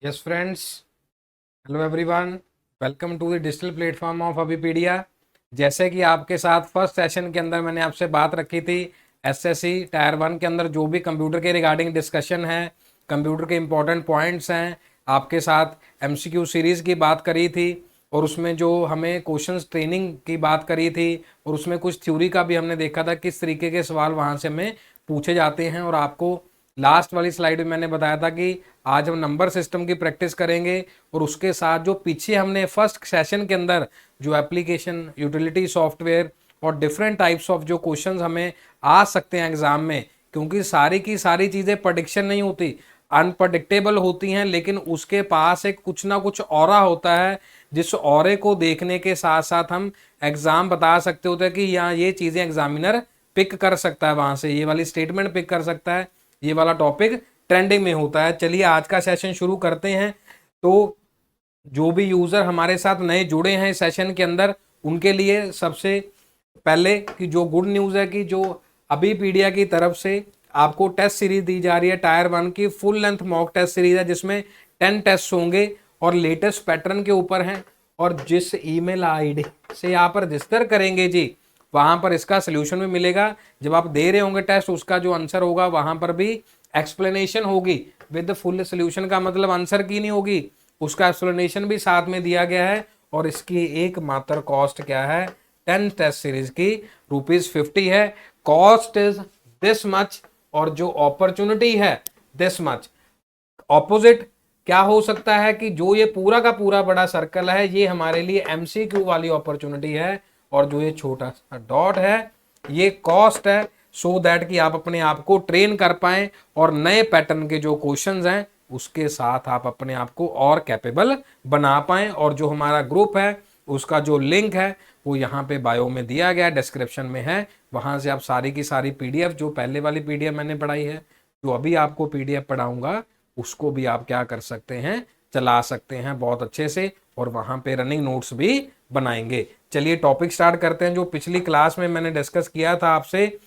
Yes friends, hello everyone, welcome to the digital platform of Abhipedia. जैसे कि आपके साथ फर्स्ट सेशन के अंदर मैंने आपसे बात रखी थी, एसएससी टायर 1 के अंदर जो भी कंप्यूटर के रिगार्डिंग डिस्कशन है, कंप्यूटर के इंपॉर्टेंट पॉइंट्स हैं, आपके साथ एमसीक्यू सीरीज़ की बात करी थी और उसमें जो हमें क्वेश्चंस ट्रेनिंग की बात करी थी और उसमें कुछ थ्योरी का भी हमने देखा था किस तरीके के सवाल वहाँ से हमें पूछे जाते हैं। और आपको लास्ट वाली स्लाइड में मैंने बताया था कि आज हम नंबर सिस्टम की प्रैक्टिस करेंगे और उसके साथ जो पीछे हमने फर्स्ट सेशन के अंदर जो एप्लीकेशन यूटिलिटी सॉफ्टवेयर और डिफरेंट टाइप्स ऑफ जो क्वेश्चंस हमें आ सकते हैं एग्जाम में, क्योंकि सारी की सारी चीज़ें प्रेडिक्शन नहीं होती, अनप्रडिक्टेबल होती हैं, लेकिन उसके पास एक कुछ ना कुछ ऑरा होता है जिस ऑरे को देखने के साथ साथ हम एग्जाम बता सकते होते हैं कि यहाँ ये चीज़ें एग्जामिनर पिक कर सकता है, वहाँ से ये वाली स्टेटमेंट पिक कर सकता है, ये वाला टॉपिक ट्रेंडिंग में होता है। चलिए आज का सेशन शुरू करते हैं। तो जो भी यूजर हमारे साथ नए जुड़े हैं इस सेशन के अंदर, उनके लिए सबसे पहले कि जो गुड न्यूज़ है कि जो अभी पीडिया की तरफ से आपको टेस्ट सीरीज दी जा रही है, टायर 1 की full length mock test series है जिसमें 10 टेस्ट होंगे और लेटेस्ट पैटर्न के ऊपर हैं। और जिस ईमेल आईडी से आप रजिस्टर करेंगे जी, वहां पर इसका सोल्यूशन भी मिलेगा। जब आप दे रहे होंगे टेस्ट, उसका जो आंसर होगा वहां पर भी एक्सप्लेनेशन होगी विद फुल सोल्यूशन का मतलब आंसर की नहीं होगी, उसका एक्सप्लेनेशन भी साथ में दिया गया है। और इसकी एकमात्र कॉस्ट क्या है? 10 टेस्ट सीरीज की ₹50 है। कॉस्ट इज दिस मच और जो अपॉर्चुनिटी है दिस मच। ऑपोजिट क्या हो सकता है कि जो ये पूरा का पूरा बड़ा सर्कल है ये हमारे लिए एमसीक्यू वाली अपॉर्चुनिटी है और जो ये छोटा सा डॉट है ये कॉस्ट है, सो दैट कि आप अपने आप को ट्रेन कर पाएं और नए पैटर्न के जो क्वेश्चंस हैं उसके साथ आप अपने आप को और कैपेबल बना पाएं। और जो हमारा ग्रुप है उसका जो लिंक है वो यहाँ पे बायो में दिया गया है, डिस्क्रिप्शन में है, वहां से आप सारी की सारी पीडीएफ, जो पहले वाली पीडीएफ मैंने पढ़ाई है, जो अभी आपको पीडीएफ पढ़ाऊंगा, उसको भी आप क्या कर सकते हैं, चला सकते हैं बहुत अच्छे से और वहां पे रनिंग नोट्स भी बनाएंगे। चलिए टॉपिक स्टार्ट करते हैं। जो पिछली क्लास में मैंने डिस्कस किया था आपसे,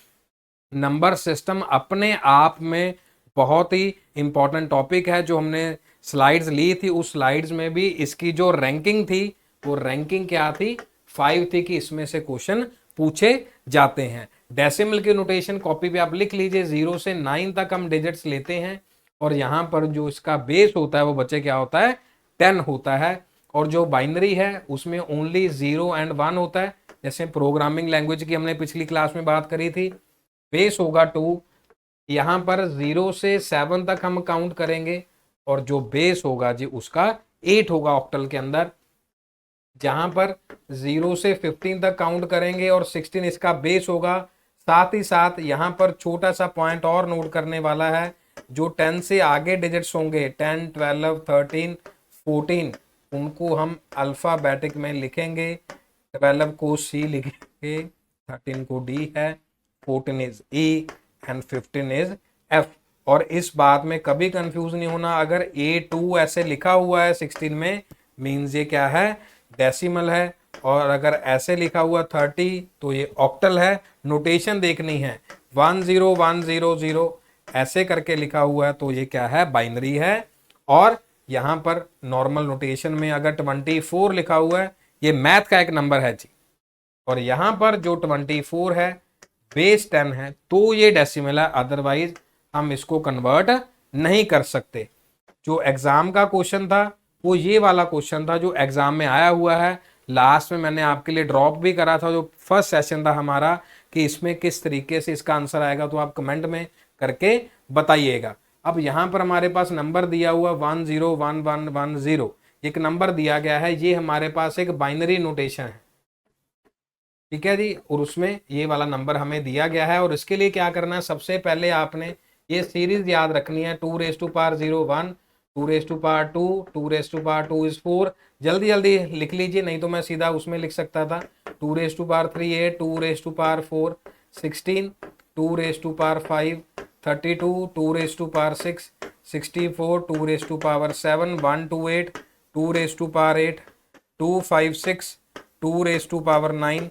नंबर सिस्टम अपने आप में बहुत ही इंपॉर्टेंट टॉपिक है। जो हमने स्लाइड्स ली थी उस स्लाइड्स में भी इसकी जो रैंकिंग थी वो रैंकिंग क्या थी? 5 थी कि इसमें से क्वेश्चन पूछे जाते हैं। डेसिमल की नोटेशन कॉपी पे आप लिख लीजिए, 0 से 9 तक हम डिजिट्स लेते हैं और यहाँ पर जो इसका बेस होता है वो बच्चे क्या होता है? 10 होता है। और जो बाइनरी है उसमें ओनली 0 एंड 1 होता है। जैसे प्रोग्रामिंग लैंग्वेज की हमने पिछली क्लास में बात करी थी, बेस होगा 2, यहाँ पर 0 से 7 तक हम काउंट करेंगे और जो बेस होगा जी उसका 8 होगा ऑक्टल के अंदर। जहां पर 0 से 15 तक काउंट करेंगे और 16 इसका बेस होगा। साथ ही साथ यहाँ पर छोटा सा पॉइंट और नोट करने वाला है, जो 10 से आगे डिजिट्स होंगे 10, 12, 13, 14, उनको हम अल्फाबेटिक में लिखेंगे। 12 को सी लिखेंगे, 13 को डी है, 14 is E and 15 is F. और इस बात में कभी कंफ्यूज नहीं होना, अगर A2 ऐसे लिखा हुआ है 16 में, मीन्स ये क्या है? डेसिमल है। और अगर ऐसे लिखा हुआ 30 तो ये ऑक्टल है। नोटेशन देखनी है, 10100 ऐसे करके लिखा हुआ है तो ये क्या है? बाइनरी है। और यहाँ पर नॉर्मल नोटेशन में अगर 24 लिखा हुआ है, ये मैथ का एक नंबर है जी। और यहाँ पर जो 24 है बेस 10 है तो ये डेसिमल है, अदरवाइज हम इसको कन्वर्ट नहीं कर सकते। जो एग्जाम का क्वेश्चन था वो ये वाला क्वेश्चन था जो एग्जाम में आया हुआ है। लास्ट में मैंने आपके लिए ड्रॉप भी करा था, जो फर्स्ट सेशन था हमारा, कि इसमें किस तरीके से इसका आंसर आएगा, तो आप कमेंट में करके बताइएगा। अब यहाँ पर हमारे पास नंबर दिया हुआ 101110, एक नंबर दिया गया है, ये हमारे पास एक बाइनरी नोटेशन है, ठीक है जी। और उसमें ये वाला नंबर हमें दिया गया है और इसके लिए क्या करना है? सबसे पहले आपने ये सीरीज याद रखनी है, 2^01, 2^2, 2^2 इज 4। जल्दी जल्दी लिख लीजिए, नहीं तो मैं सीधा उसमें लिख सकता था। 2^3 8, 2^4 16, 2^5 32, 2^6 64, 2^7 128, 2^8 256, 2^9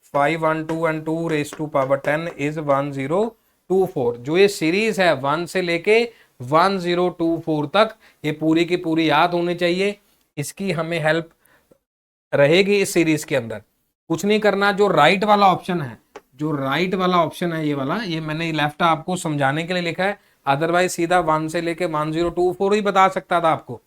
512 and 2^10 is 1024। जो ये सीरीज है 1 से लेके 1024 तक ये पूरी की पूरी याद होनी चाहिए। इसकी हमें हेल्प रहेगी इस सीरीज के अंदर। कुछ नहीं करना, जो राइट वाला ऑप्शन है, जो राइट वाला ऑप्शन है ये वाला, ये मैंने लेफ्ट आपको समझाने के लिए लिखा है, अदरवाइज सीधा 1 से लेके 1024 ही बता सकता था आपको।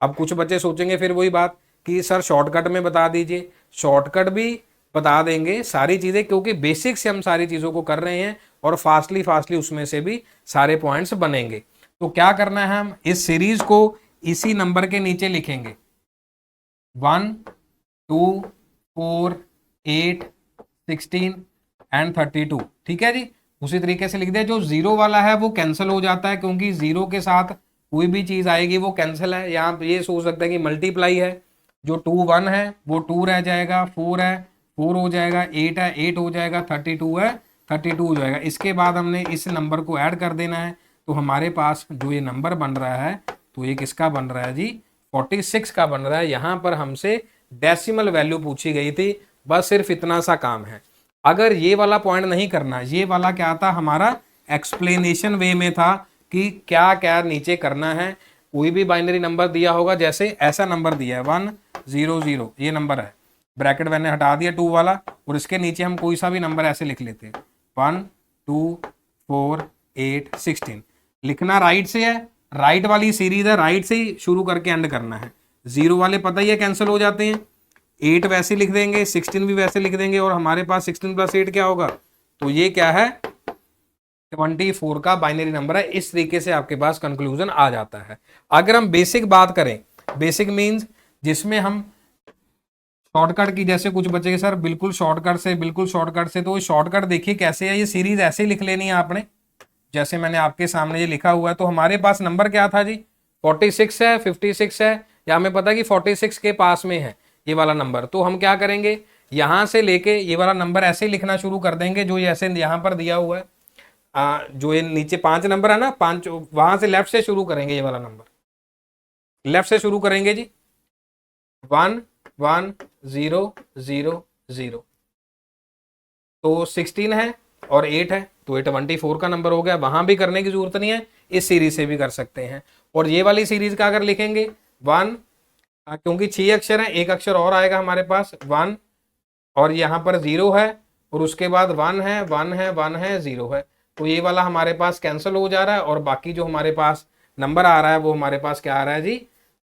अब कुछ बच्चे सोचेंगे फिर वही बात कि सर शॉर्टकट में बता दीजिए, शॉर्टकट भी बता देंगे सारी चीजें, क्योंकि बेसिक से हम सारी चीजों को कर रहे हैं और फास्टली उसमें से भी सारे पॉइंट्स बनेंगे। तो क्या करना है, हम इस सीरीज को इसी नंबर के नीचे लिखेंगे 1 2 4 8 16 एंड 32। ठीक है जी, उसी तरीके से लिख दिया। जो जीरो वाला है वो कैंसिल हो जाता है, क्योंकि जीरो के साथ कोई भी चीज आएगी वो कैंसिल है। यहाँ पे ये सोच सकते हैं कि मल्टीप्लाई है, जो 2 1 है वो 2 रह जाएगा, 4 है 4 हो जाएगा, 8 है 8 हो जाएगा, 32 है 32 हो जाएगा। इसके बाद हमने इस नंबर को ऐड कर देना है, तो हमारे पास जो ये नंबर बन रहा है, तो ये किसका बन रहा है जी, 46 का बन रहा है। यहाँ पर हमसे डेसिमल वैल्यू पूछी गई थी, बस सिर्फ इतना सा काम है। अगर ये वाला पॉइंट नहीं करना, ये वाला क्या था हमारा एक्सप्लेनेशन वे में था कि क्या क्या नीचे करना है। कोई भी बाइनरी नंबर दिया होगा, जैसे ऐसा नंबर दिया है 1 0 0, ये नंबर है, ब्रैकेट मैंने हटा दिया 2 वाला, और इसके नीचे हम कोई सा भी नंबर ऐसे लिख लेते हैं 1 2 4 8 16। लिखना राइट से है, राइट वाली सीरीज है, राइट से ही शुरू करके एंड करना है। जीरो वाले पता ही है कैंसिल हो जाते हैं, 8 वैसे लिख देंगे, 16 भी वैसे लिख देंगे, और हमारे पास 16 + 8 क्या होगा, तो ये क्या है 24 का बाइनरी नंबर है। इस तरीके से आपके पास कंक्लूजन आ जाता है। अगर हम बेसिक बात करें, बेसिक मींस जिसमें हम शॉर्टकट की, जैसे कुछ बच्चे सर बिल्कुल शॉर्टकट से, तो शॉर्टकट देखिए कैसे है, ये सीरीज ऐसे लिख लेनी है आपने, जैसे मैंने आपके सामने ये लिखा हुआ है। तो हमारे पास नंबर क्या था जी, 46 है, 56 है, या हमें पता है कि 46 के पास में है ये वाला नंबर। तो हम क्या करेंगे, यहां से लेके ये वाला नंबर ऐसे लिखना शुरू कर देंगे, जो ऐसे यहां पर दिया हुआ है, जो ये नीचे 5 नंबर है ना, 5, वहां से लेफ्ट से शुरू करेंगे, ये वाला नंबर लेफ्ट से शुरू करेंगे जी, 1 1 0 0 0। तो 16 है और 8 है, तो ये 24 का नंबर हो गया। वहां भी करने की जरूरत नहीं है, इस सीरीज से भी कर सकते हैं। और ये वाली सीरीज का अगर लिखेंगे 1, क्योंकि 6 अक्षर है, एक अक्षर और आएगा हमारे पास 1, और यहाँ पर 0 है, और उसके बाद 1 है 1 है 1 है 0 है, तो ये वाला हमारे पास कैंसिल हो जा रहा है। और बाकी जो हमारे पास नंबर आ रहा है वो हमारे पास क्या आ रहा है जी,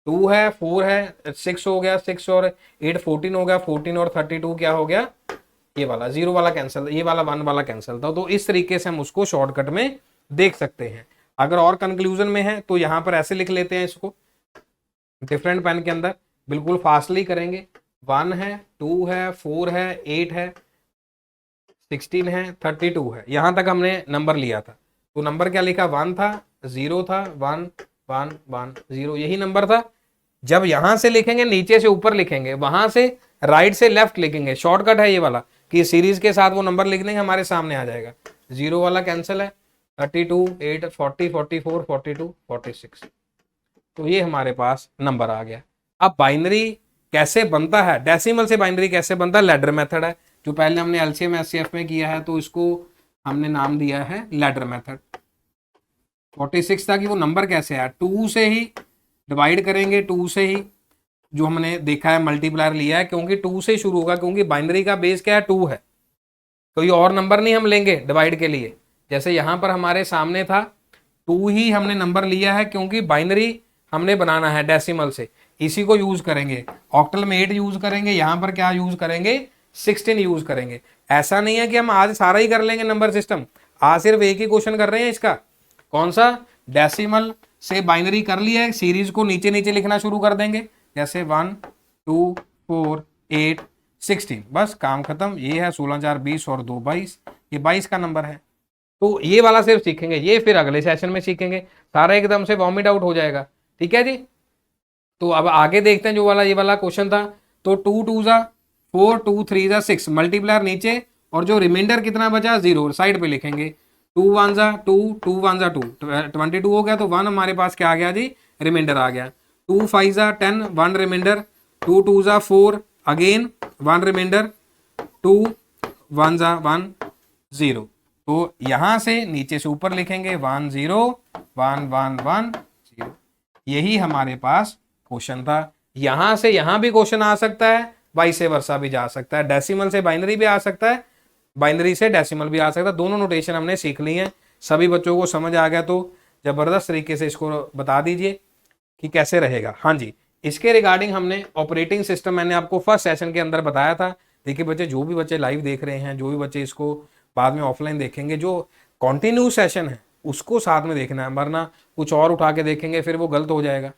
2 है 4 है 6 हो गया, 6 और 8 14 हो गया, 14 और 32 क्या हो गया, ये वाला 0 वाला कैंसिल, ये वाला 1 वाला कैंसिल था। तो इस तरीके से हम उसको शॉर्टकट में देख सकते हैं। अगर और कंक्लूजन में है तो यहाँ पर ऐसे लिख लेते हैं इसको, डिफरेंट पेन के अंदर बिल्कुल फास्टली करेंगे। 1 है 2 है 4 है 8 है 16 है 32 है, यहां तक हमने नंबर लिया था। तो नंबर क्या लिखा, 1 था 0 था 1 1 1 0, यही नंबर था। जब यहां से लिखेंगे नीचे से ऊपर लिखेंगे, वहां से राइट से लेफ्ट लिखेंगे, शॉर्टकट है ये वाला कि सीरीज के साथ वो नंबर लिख देंगे, हमारे सामने आ जाएगा। 0 वाला कैंसिल है, 32 8 40 44 42 46, तो ये हमारे पास नंबर आ गया। अब बाइनरी कैसे बनता है, डेसिमल से बाइनरी कैसे बनता है, लैडर मेथड है, जो पहले हमने एलसीएम एचसीएफ में किया है, तो इसको हमने नाम दिया है लैडर मेथड। 46 था कि वो नंबर कैसे आया, 2 से ही डिवाइड करेंगे, 2 से ही जो हमने देखा है मल्टीप्लायर लिया है, क्योंकि 2 से शुरू होगा, क्योंकि बाइनरी का बेस क्या है 2 है, कोई और नंबर नहीं हम लेंगे डिवाइड के लिए। जैसे यहां पर हमारे सामने था 2 ही हमने नंबर लिया है, क्योंकि बाइनरी हमने बनाना है डेसिमल से, इसी को यूज करेंगे। ऑक्टल में 8 यूज करेंगे, यहां पर क्या यूज करेंगे 16 यूज करेंगे। ऐसा नहीं है कि हम आज सारा ही कर लेंगे नंबर सिस्टम, आज सिर्फ एक ही क्वेश्चन कर रहे हैं इसका, कौन सा, डेसिमल से बाइनरी कर लिया है, सीरीज को नीचे नीचे लिखना शुरू कर देंगे, जैसे 1 2 4 8 16, बस काम खत्म। ये है 16 4 20 और 2 22, ये 22 का नंबर है। तो ये वाला सिर्फ सीखेंगे, ये फिर अगले सेशन में सीखेंगे, सारा एकदम से वॉमिट आउट हो जाएगा। ठीक है जी, तो अब आगे देखते हैं जो वाला ये वाला क्वेश्चन था। तो 2 2 जा 4 2 3 जा 6, मल्टीप्लायर नीचे, और जो रिमाइंडर कितना बचा 0 साइड पे लिखेंगे। 2 1 जा 2 2 1 जा 2, 22 हो गया, तो 1 हमारे पास क्या आ गया जी, रिमाइंडर आ गया। 2 5 जा 10, 1 रिमाइंडर, 2 2 जा 4, अगेन 1 रिमाइंडर, 2 1 जा 1 0। तो यहां से नीचे से ऊपर लिखेंगे 1 0 11110। यही हमारे पास क्वेश्चन था। यहां से यहां भी क्वेश्चन आ सकता है, वाइस वर्सा भी जा सकता है, डेसिमल से बाइनरी भी आ सकता है, बाइनरी से डेसिमल भी आ सकता है। दोनों नोटेशन हमने सीख ली हैं। सभी बच्चों को समझ आ गया तो जबरदस्त तरीके से इसको बता दीजिए कि कैसे रहेगा। हाँ जी, इसके रिगार्डिंग हमने ऑपरेटिंग सिस्टम मैंने आपको फर्स्ट सेशन के अंदर बताया था। देखिए बच्चे, जो भी बच्चे लाइव देख रहे हैं, जो भी बच्चे इसको बाद में ऑफलाइन देखेंगे, जो कॉन्टिन्यू सेशन है उसको साथ में देखना है, वरना कुछ और उठा के देखेंगे फिर वो गलत हो जाएगा।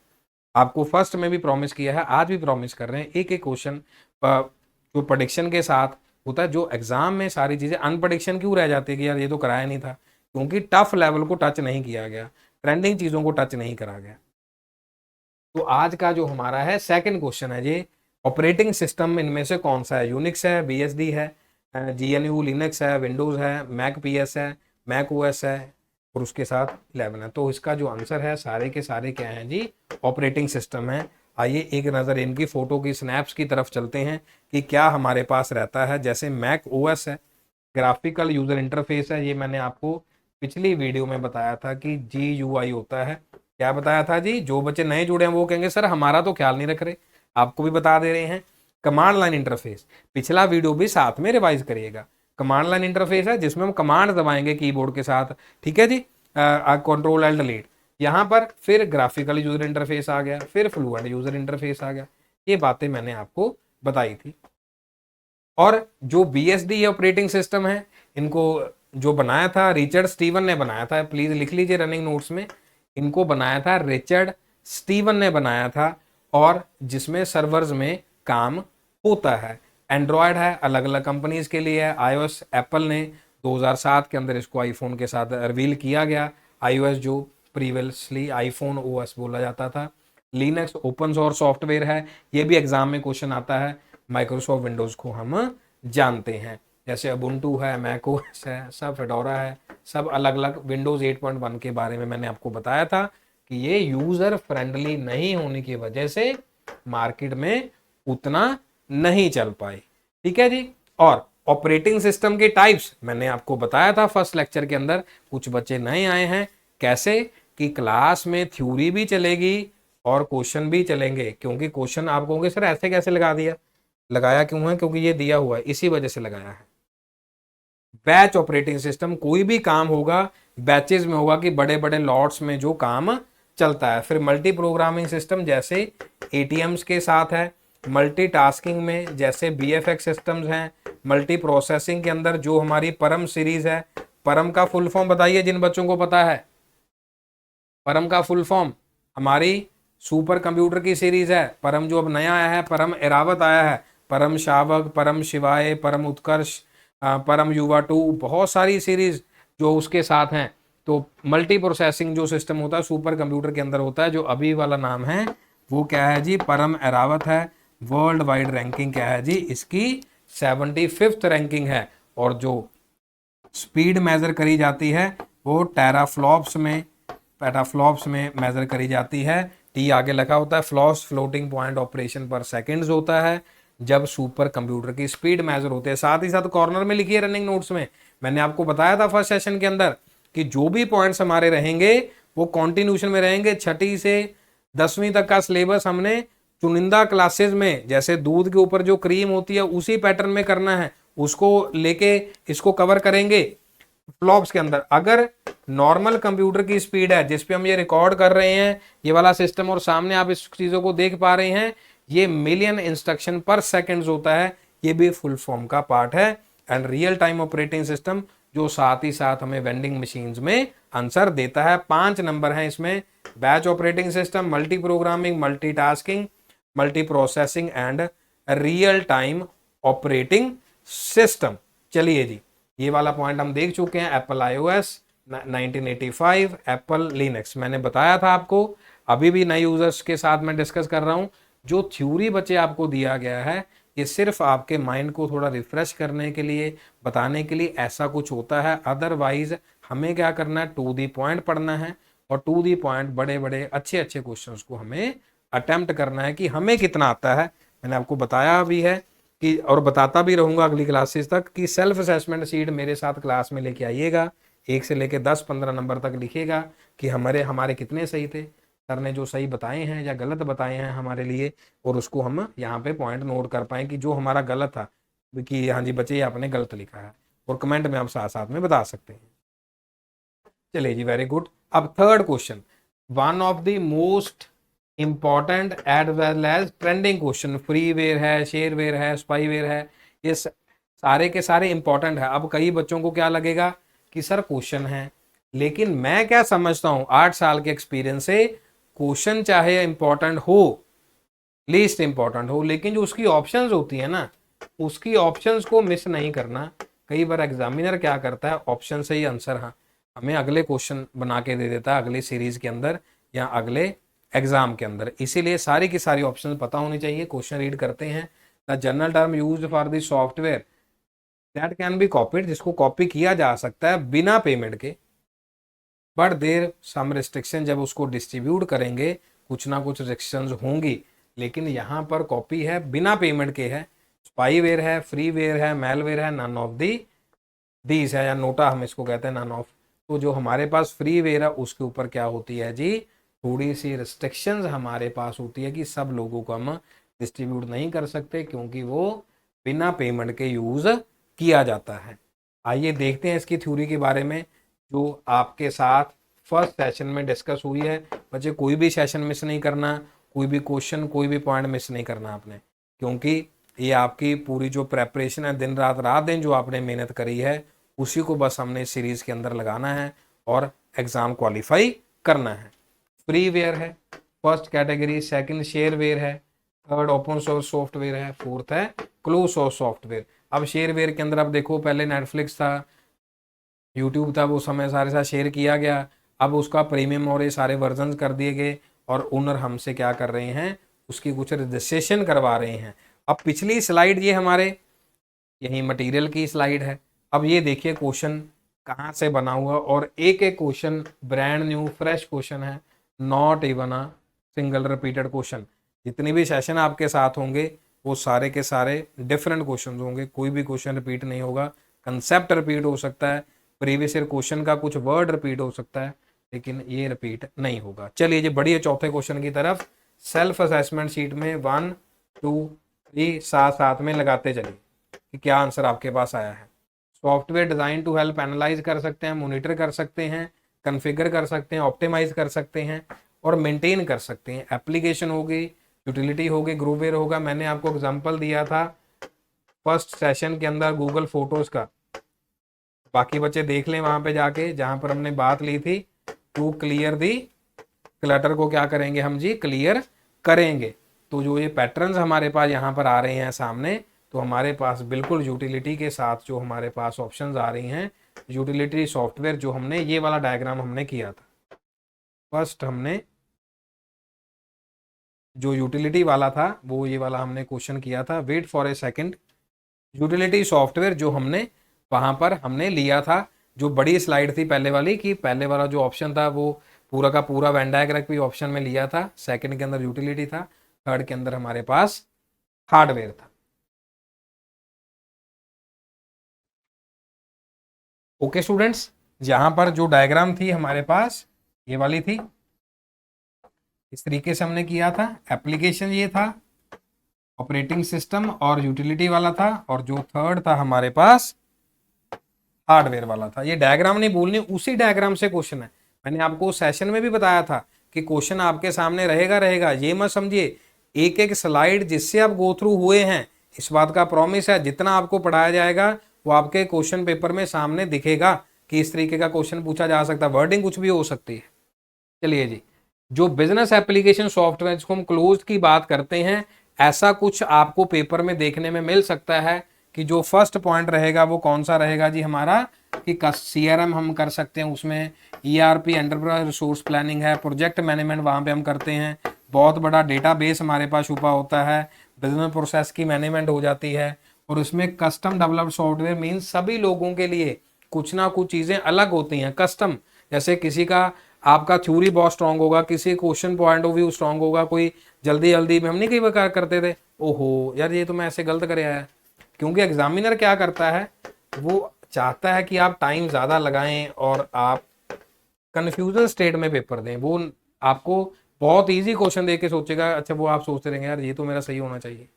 आपको फर्स्ट में भी प्रॉमिस किया है, आज भी प्रॉमिस कर रहे हैं, एक एक क्वेश्चन जो प्रेडिक्शन के साथ होता है। जो एग्जाम में सारी चीजें अनप्रेडिक्शन क्यों रह जाती है कि यार ये तो कराया नहीं था, क्योंकि टफ लेवल को टच नहीं किया गया, ट्रेंडिंग चीजों को टच नहीं करा गया। तो आज का जो हमारा है सेकंड क्वेश्चन है ये, ऑपरेटिंग सिस्टम इनमें से कौन सा है? यूनिक्स है, बीएसडी है, जीएनयू लिनक्स है, विंडोज है, मैक पीएस है, मैक ओएस है, और उसके साथ 11 है। तो इसका जो आंसर है सारे के सारे क्या है जी? ऑपरेटिंग सिस्टम है। आइए एक नज़र इनकी फोटो की स्नैप्स की तरफ चलते हैं कि क्या हमारे पास रहता है। जैसे मैक ओएस है, ग्राफिकल यूजर इंटरफेस है, ये मैंने आपको पिछली वीडियो में बताया था कि GUI होता है। क्या बताया था जी? जो बच्चे नए जुड़े हैं वो कहेंगे सर हमारा तो ख्याल नहीं रख रहे, आपको भी बता दे रहे हैं। कमांड लाइन इंटरफेस, पिछला वीडियो भी साथ में रिवाइज करिएगा। कमांड लाइन इंटरफेस है जिसमें हम कमांड दबाएंगे कीबोर्ड के साथ, ठीक है जी, कंट्रोल एंड डिलीट। यहाँ पर फिर ग्राफिकल यूजर इंटरफेस आ गया, फिर फ्लुएंट यूजर इंटरफेस आ गया। ये बातें मैंने आपको बताई थी। और जो BSD ऑपरेटिंग सिस्टम है, इनको जो बनाया था रिचर्ड स्टीवन ने बनाया था, प्लीज लिख लीजिए रनिंग नोट्स में, इनको बनाया था रिचर्ड स्टीवन ने बनाया था, और जिसमें सर्वर्स में काम होता है। एंड्रॉयड है, अलग अलग कंपनीज के लिए है। iOS एप्पल ने 2007 के अंदर इसको आईफोन के साथ रिवील किया गया। iOS जो प्रीवियसली आईफोन OS बोला जाता था। लिनक्स ओपन सोर्स सॉफ्टवेयर है, ये भी एग्जाम में क्वेश्चन आता है। माइक्रोसॉफ्ट विंडोज को हम जानते हैं, जैसे उबुंटू है, मैक ओएस है, सब फेडोरा है, सब अलग अलग। विंडोज 8.1 के बारे में मैंने आपको बताया था कि ये यूजर फ्रेंडली नहीं होने की वजह से मार्केट में उतना नहीं चल पाए, ठीक है जी। और ऑपरेटिंग सिस्टम के टाइप्स मैंने आपको बताया था फर्स्ट लेक्चर के अंदर। कुछ बच्चे नए आए हैं, कैसे कि क्लास में थ्योरी भी चलेगी और क्वेश्चन भी चलेंगे, क्योंकि क्वेश्चन आप कहोगे सर ऐसे कैसे लगा दिया, लगाया क्यों है? क्योंकि ये दिया हुआ है, इसी वजह से लगाया है। बैच ऑपरेटिंग सिस्टम, कोई भी काम होगा बैचेस में होगा, कि बड़े बड़े लॉट्स में जो काम चलता है। फिर मल्टी प्रोग्रामिंग सिस्टम जैसे ATMs के साथ है। मल्टीटास्किंग में जैसे BFX सिस्टम्स हैं। मल्टी प्रोसेसिंग के अंदर जो हमारी परम सीरीज है, परम का फुल फॉर्म बताइए जिन बच्चों को पता है। परम का फुल फॉर्म हमारी सुपर कंप्यूटर की सीरीज है। परम जो अब नया आया है, परम एरावत आया है, परम शावक, परम शिवाय, परम उत्कर्ष, परम युवा 2, बहुत सारी सीरीज जो उसके साथ हैं। तो मल्टी प्रोसेसिंग जो सिस्टम होता है सुपर कंप्यूटर के अंदर होता है, जो अभी वाला नाम है वो क्या है जी? परम एरावत है। वर्ल्ड वाइड रैंकिंग क्या है जी? इसकी 75th रैंकिंग है। और जो स्पीड मेजर करी जाती है वो टेराफ्लॉप्स में मेजर करी जाती है। टी आगे लगा होता है, फ्लॉप्स फ्लोटिंग पॉइंट ऑपरेशन पर सेकंड्स होता है जब सुपर कंप्यूटर की स्पीड मेजर होते हैं। साथ ही साथ कॉर्नर में लिखिए रनिंग नोट्स में, मैंने आपको बताया था फर्स्ट सेशन के अंदर कि जो भी पॉइंट्स हमारे रहेंगे वो कॉन्टिन्यूशन में रहेंगे। 6ठी से 10वीं तक का सिलेबस हमने चुनिंदा क्लासेस में, जैसे दूध के ऊपर जो क्रीम होती है उसी पैटर्न में करना है, उसको लेके इसको कवर करेंगे फ्लॉप्स के अंदर। अगर नॉर्मल कंप्यूटर की स्पीड है जिस पे हम ये रिकॉर्ड कर रहे हैं, ये वाला सिस्टम, और सामने आप इस चीजों को देख पा रहे हैं, ये मिलियन इंस्ट्रक्शन पर सेकंड्स होता है, ये भी फुल फॉर्म का पार्ट है। And real time operating system जो साथ ही साथ हमें वेंडिंग मशीन्स में आंसर देता है। 5 नंबर हैं इसमें। Batch operating system, multi programming, multitasking, multi processing and real time operating system. चलिए जी, ये वाला पॉइंट हम देख चुके हैं। एप्पल iOS 1985, एप्पल लिनक्स मैंने बताया था आपको। अभी भी नए यूजर्स के साथ मैं डिस्कस कर रहा हूं। जो थ्योरी बच्चे आपको दिया गया है, ये सिर्फ आपके माइंड को थोड़ा रिफ्रेश करने के लिए, बताने के लिए ऐसा कुछ होता है। अदरवाइज हमें क्या करना है? टू दी पॉइंट पढ़ना है, और टू दी पॉइंट बड़े बड़े अच्छे अच्छे क्वेश्चंस को हमें अटेम्प्ट करना है कि हमें कितना आता है। मैंने आपको बताया भी है कि, और बताता भी रहूंगा अगली क्लासेस तक, कि सेल्फ असेसमेंट शीट मेरे साथ क्लास में लेके आइएगा। 1 से लेकर 10-15 नंबर तक लिखेगा कि हमारे हमारे कितने सही थे, सर ने जो सही बताए हैं या गलत बताए हैं हमारे लिए, और उसको हम यहाँ पे पॉइंट नोट कर पाएँ कि जो हमारा गलत था कि हाँ जी बच्चे ये आपने गलत लिखा है, और कमेंट में आप साथ साथ में बता सकते हैं। चलिए जी, वेरी गुड। अब third question, one of the most important as well as trending question, freeware है, शेयरवेयर है, स्पाईवेयर है, ये सारे के सारे इंपॉर्टेंट है। अब कई बच्चों को क्या लगेगा कि सर क्वेश्चन है, लेकिन मैं क्या समझता हूं 8 साल के एक्सपीरियंस से, क्वेश्चन चाहे इंपॉर्टेंट हो, लीस्ट इंपॉर्टेंट हो, लेकिन जो उसकी ऑप्शंस होती है ना, उसकी ऑप्शंस को मिस नहीं करना। कई बार एग्जामिनर क्या करता है, ऑप्शन से ही आंसर हाँ हमें अगले क्वेश्चन बना के दे देता है अगली सीरीज के अंदर या अगले एग्जाम के अंदर। इसीलिए सारी की सारी ऑप्शन पता होनी चाहिए। क्वेश्चन रीड करते हैं, the general term used for the software that can be copied, जिसको कॉपी किया जा सकता है बिना पेमेंट के, बट देर सम रिस्ट्रिक्शन, जब उसको डिस्ट्रीब्यूट करेंगे कुछ ना कुछ रिस्ट्रिक्शंस होंगी, लेकिन यहाँ पर कॉपी है बिना पेमेंट के है, स्पाईवेयर है, फ्रीवेयर है, मेलवेयर है, नन ऑफ दी दीज है, या नोटा हम इसको कहते हैं, नन ऑफ। तो जो हमारे पास फ्रीवेयर है उसके ऊपर क्या होती है जी, थोड़ी सी रिस्ट्रिक्शंस हमारे पास होती है कि सब लोगों को हम डिस्ट्रीब्यूट नहीं कर सकते, क्योंकि वो बिना पेमेंट के यूज किया जाता है। आइए देखते हैं इसकी थ्योरी के बारे में, जो आपके साथ फर्स्ट सेशन में डिस्कस हुई है। बच्चे कोई भी सेशन मिस नहीं करना, कोई भी क्वेश्चन, कोई भी पॉइंट मिस नहीं करना आपने, क्योंकि ये आपकी पूरी जो प्रेपरेशन है, दिन रात दिन जो आपने मेहनत करी है, उसी को बस हमने सीरीज के अंदर लगाना है और एग्जाम क्वालिफाई करना है। फ्रीवेयर है फर्स्ट कैटेगरी, सेकंड शेयरवेयर है, थर्ड ओपन सोर्स सॉफ्टवेयर है, फोर्थ है क्लोज सोर्स सॉफ्टवेयर। अब शेयरवेयर के अंदर आप देखो, पहले नेटफ्लिक्स था, यूट्यूब था, वो समय सारे साथ शेयर किया गया, अब उसका प्रीमियम और ये सारे वर्जन कर दिए गए, और ओनर हमसे क्या कर रहे हैं, उसकी कुछ रजिस्ट्रेशन करवा रहे हैं। अब पिछली स्लाइड ये हमारे यही मटेरियल की स्लाइड है। अब ये देखिए क्वेश्चन कहाँ से बना हुआ, और एक एक question brand new fresh question है, not even a single repeated question. जितने भी सेशन आपके साथ होंगे वो सारे के सारे डिफरेंट क्वेश्चन होंगे, कोई भी क्वेश्चन रिपीट नहीं होगा। कंसेप्ट रिपीट हो सकता है, प्रीवियस ईयर क्वेश्चन का कुछ वर्ड रिपीट हो सकता है, लेकिन ये रिपीट नहीं होगा। चलिए जी बढ़िए, चौथे क्वेश्चन की तरफ। सेल्फ असेसमेंट शीट में 1 2 3 साथ साथ में लगाते चलिए कि क्या आंसर आपके पास आया है। Software design to help analyse कर सकते हैं, मॉनिटर कर सकते हैं, कॉन्फ़िगर कर सकते हैं, ऑप्टिमाइज कर सकते हैं और मेंटेन कर सकते हैं। एप्लीकेशन होगी, यूटिलिटी होगी, ग्रूवेयर होगा। मैंने आपको एग्जांपल दिया था फर्स्ट सेशन के अंदर गूगल फोटोज का, बाकी बच्चे देख लें वहां पे जाके, जहां पर हमने बात ली थी टू क्लियर दी क्लटर को क्या करेंगे हम जी, क्लियर करेंगे। तो जो ये पैटर्न्स हमारे पास यहाँ पर आ रहे हैं सामने, तो हमारे पास बिल्कुल यूटिलिटी के साथ जो हमारे पास ऑप्शंस आ रही हैं, यूटिलिटी सॉफ्टवेयर, जो हमने ये वाला डायग्राम हमने किया था फर्स्ट, हमने जो यूटिलिटी वाला था वो ये वाला हमने क्वेश्चन किया था। Wait for a second, utility software जो हमने वहां पर हमने लिया था, जो बड़ी स्लाइड थी पहले वाली की, पहले वाला जो ऑप्शन था वो पूरा का पूरा वेन डायग्राम भी ऑप्शन में लिया था, सेकंड के अंदर यूटिलिटी था, थर्ड के अंदर हमारे पास हार्डवेयर था। ओके स्टूडेंट्स, यहां पर जो डायग्राम थी हमारे पास ये वाली थी, इस तरीके से हमने किया था। एप्लीकेशन ये था, ऑपरेटिंग सिस्टम और यूटिलिटी वाला था, और जो थर्ड था हमारे पास हार्डवेयर वाला था। ये डायग्राम नहीं भूलनी, उसी डायग्राम से क्वेश्चन है। मैंने आपको सेशन में भी बताया था कि क्वेश्चन आपके सामने रहेगा, ये मत समझिए एक एक स्लाइड जिससे आप गो थ्रू हुए हैं, इस बात का प्रॉमिस है जितना आपको पढ़ाया जाएगा वो आपके क्वेश्चन पेपर में सामने दिखेगा कि इस तरीके का क्वेश्चन पूछा जा सकता है, वर्डिंग कुछ भी हो सकती है। चलिए जी, जो बिजनेस एप्लीकेशन सॉफ्टवेयर जिसको हम क्लोज की बात करते हैं, ऐसा कुछ आपको पेपर में देखने में मिल सकता है कि जो फर्स्ट पॉइंट रहेगा वो कौन सा रहेगा जी हमारा, कि CRM हम कर सकते हैं, उसमें ERP एंटरप्राइज रिसोर्स प्लानिंग है, प्रोजेक्ट मैनेजमेंट वहाँ पे हम करते हैं, बहुत बड़ा डेटाबेस हमारे पास छुपा होता है, बिजनेस प्रोसेस की मैनेजमेंट हो जाती है, और उसमें कस्टम डेवलप्ड सॉफ्टवेयर मीन्स सभी लोगों के लिए कुछ ना कुछ चीज़ें अलग होती हैं कस्टम। जैसे किसी का आपका थ्योरी बहुत स्ट्रांग होगा, किसी question point of view strong होगा, कोई जल्दी जल्दी में हम नहीं कई बार करते थे, ओहो यार ये तो मैं ऐसे गलत कर आया, क्योंकि एग्जामिनर क्या करता है वो चाहता है कि आप टाइम ज़्यादा लगाएं और आप कन्फ्यूजन स्टेट में पेपर दें। वो आपको बहुत इजी क्वेश्चन दे के सोचेगा, अच्छा वो आप सोचते रहेंगे यार ये तो मेरा सही होना चाहिए।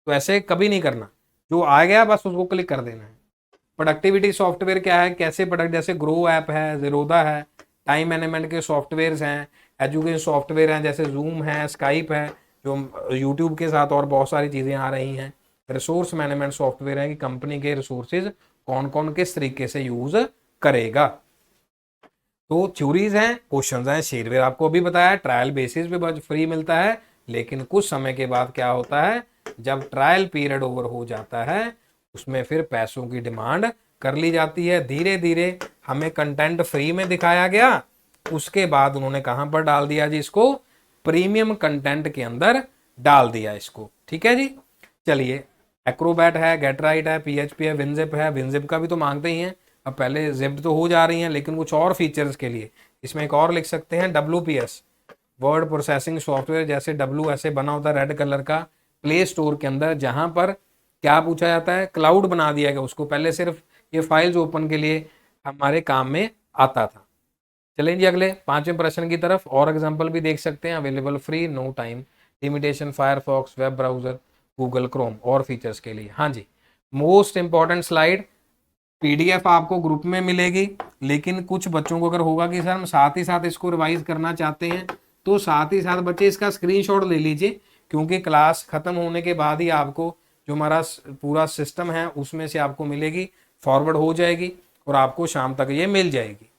तो ऐसे कभी नहीं करना, जो आ गया बस उसको क्लिक कर देना है। प्रोडक्टिविटी सॉफ्टवेयर क्या है, कैसे प्रोडक्ट, जैसे ग्रो ऐप है, जीरोदा है, टाइम मैनेजमेंट के सॉफ्टवेयर्स हैं, एजुकेशन सॉफ्टवेयर हैं जैसे जूम है, स्काइप है, जो यूट्यूब के साथ और बहुत सारी चीज़ें आ रही हैं। रिसोर्स मैनेजमेंट सॉफ्टवेयर है कि कंपनी के रिसोर्सेज कौन कौन किस तरीके से यूज करेगा। तो थ्योरीज हैं, क्वेश्चंस हैं, शेयरवेयर आपको अभी बताया ट्रायल बेसिस पे फ्री मिलता है, लेकिन कुछ समय के बाद क्या होता है, जब ट्रायल पीरियड ओवर हो जाता है उसमें फिर पैसों की डिमांड कर ली जाती है। धीरे धीरे हमें कंटेंट फ्री में दिखाया गया, उसके बाद उन्होंने कहां पर डाल दिया जी, इसको प्रीमियम कंटेंट के अंदर डाल दिया इसको। ठीक है जी, चलिए एक्रोबैट है, गेटराइट है, पीएचपी है, विनजिप है। विनजिप का भी तो मांगते ही हैं, अब पहले जिप्ड तो हो जा रही हैं लेकिन कुछ और फीचर्स के लिए इसमें एक और लिख सकते हैं WPS, वर्ड प्रोसेसिंग सॉफ्टवेयर। जैसे डब्ल्यू ऐसे बना होता है रेड कलर का प्ले स्टोर के अंदर, जहां पर क्या पूछा जाता है, क्लाउड बना दिया गया उसको, पहले सिर्फ ये फाइल्स ओपन के लिए हमारे काम में आता था। चलें जी अगले 5वें प्रश्न की तरफ, और एग्जाम्पल भी देख सकते हैं। Available free, no time limitation, Firefox, web browser, Google Chrome और फीचर्स के लिए। हाँ जी, मोस्ट इंपॉर्टेंट स्लाइड, PDF आपको ग्रुप में मिलेगी, लेकिन कुछ बच्चों को अगर होगा कि सर हम साथ ही साथ इसको रिवाइज करना चाहते हैं, तो साथ ही साथ बच्चे इसका स्क्रीनशॉट ले लीजिए, क्योंकि क्लास खत्म होने के बाद ही आपको जो हमारा पूरा सिस्टम है उसमें से आपको मिलेगी, फॉरवर्ड हो जाएगी और आपको शाम तक ये मिल जाएगी।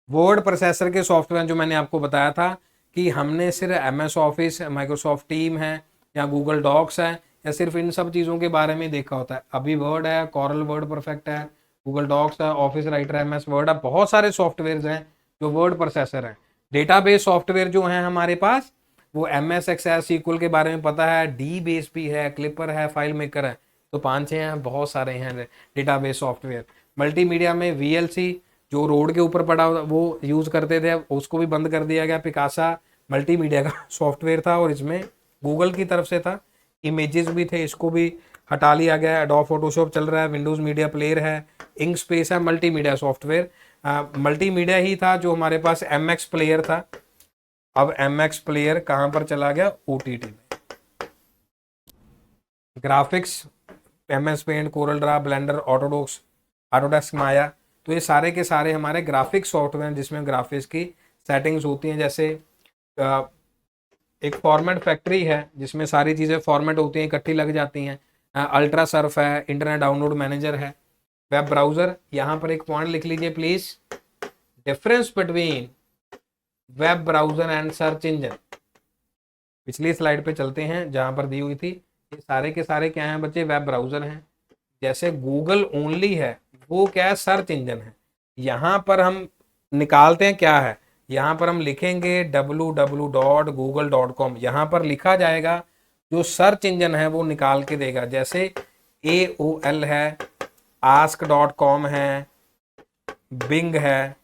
वर्ड प्रोसेसर के सॉफ्टवेयर जो मैंने आपको बताया था कि हमने सिर्फ MS ऑफिस, माइक्रोसॉफ्ट टीम है या गूगल डॉक्स है या सिर्फ इन सब चीज़ों के बारे में देखा होता है। अभी वर्ड है, कॉरल वर्ड परफेक्ट है, गूगल डॉक्स है, ऑफिस राइटर है, MS वर्ड है, बहुत सारे सॉफ्टवेयर हैं जो वर्ड प्रोसेसर है। डेटाबेस सॉफ्टवेयर जो है हमारे पास, वो MS एक्सेल SQL के बारे में पता है, DBase भी है, क्लिपर है, फाइल मेकर है, तो 5-6 हैं, बहुत सारे हैं डेटाबेस सॉफ्टवेयर। मल्टीमीडिया में VLC जो रोड के ऊपर पड़ा वो यूज करते थे, उसको भी बंद कर दिया गया। पिकासा मल्टीमीडिया का सॉफ्टवेयर था और इसमें गूगल की तरफ से था, इमेजेस भी थे, इसको भी हटा लिया गया। एडोब फोटोशॉप चल रहा है, विंडोज मीडिया प्लेयर है, इंक स्पेस है, मल्टीमीडिया सॉफ्टवेयर। मल्टीमीडिया ही था जो हमारे पास MX प्लेयर था, अब MX प्लेयर कहां पर चला गया, OTT में। Graphics MS Paint, Corel Draw, Blender, Autodesk, Maya, तो ये सारे के सारे हमारे ग्राफिक्स सॉफ्टवेयर जिसमें ग्राफिक्स की सेटिंग्स होती हैं। जैसे एक फॉर्मेट फैक्ट्री है जिसमें सारी चीज़ें फॉर्मेट होती हैं, इकट्ठी लग जाती हैं। अल्ट्रा सर्फ है, इंटरनेट डाउनलोड मैनेजर है, वेब ब्राउजर। यहाँ पर एक पॉइंट लिख लीजिए please, difference between web browser and search engine. पिछली स्लाइड पे चलते हैं जहाँ पर दी हुई थी, ये सारे के सारे क्या हैं बच्चे, वेब ब्राउजर हैं। जैसे गूगल ओनली है, वो क्या है, सर्च इंजन है। यहाँ पर हम निकालते हैं क्या है, यहाँ पर हम लिखेंगे www.google.com, यहाँ पर लिखा जाएगा, जो सर्च इंजन है वो निकाल के देगा। जैसे AOL है, ask.com है, बिंग है,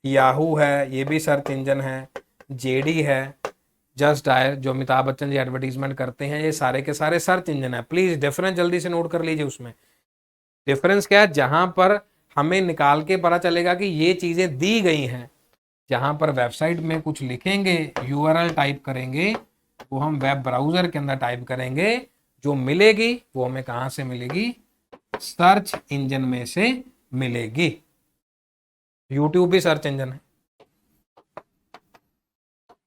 याहू है, ये भी सर्च इंजन है, JD है, जस्ट डायल जो अमिताभ बच्चन जी एडवर्टीजमेंट करते हैं, ये सारे के सारे सर्च इंजन है। प्लीज डिफरेंस जल्दी से नोट कर लीजिए। उसमें डिफरेंस क्या है, जहां पर हमें निकाल के पता चलेगा कि ये चीजें दी गई हैं। जहां पर वेबसाइट में कुछ लिखेंगे, URL टाइप करेंगे, वो हम वेब ब्राउजर के अंदर टाइप करेंगे, जो मिलेगी वो हमें कहां से मिलेगी, सर्च इंजन में से मिलेगी। यूट्यूब भी सर्च इंजन है,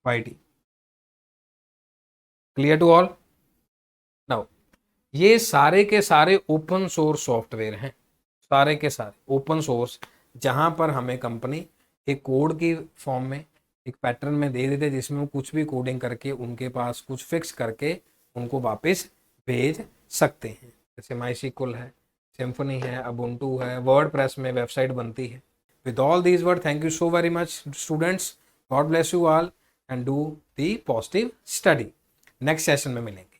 YT। Clear to all? Now ये सारे के सारे ओपन सोर्स सॉफ्टवेयर हैं, सारे के सारे ओपन सोर्स, जहां पर हमें कंपनी एक कोड की फॉर्म में, एक पैटर्न में दे देते जिसमें वो कुछ भी कोडिंग करके उनके पास कुछ फिक्स करके उनको वापस भेज सकते हैं। जैसे MySQL है, सिम्फनी है, अबुंटू है, वर्डप्रेस में वेबसाइट बनती है। With all these word, thank you so very much students, God bless you all and do the positive study. Next session में मिलेंगे।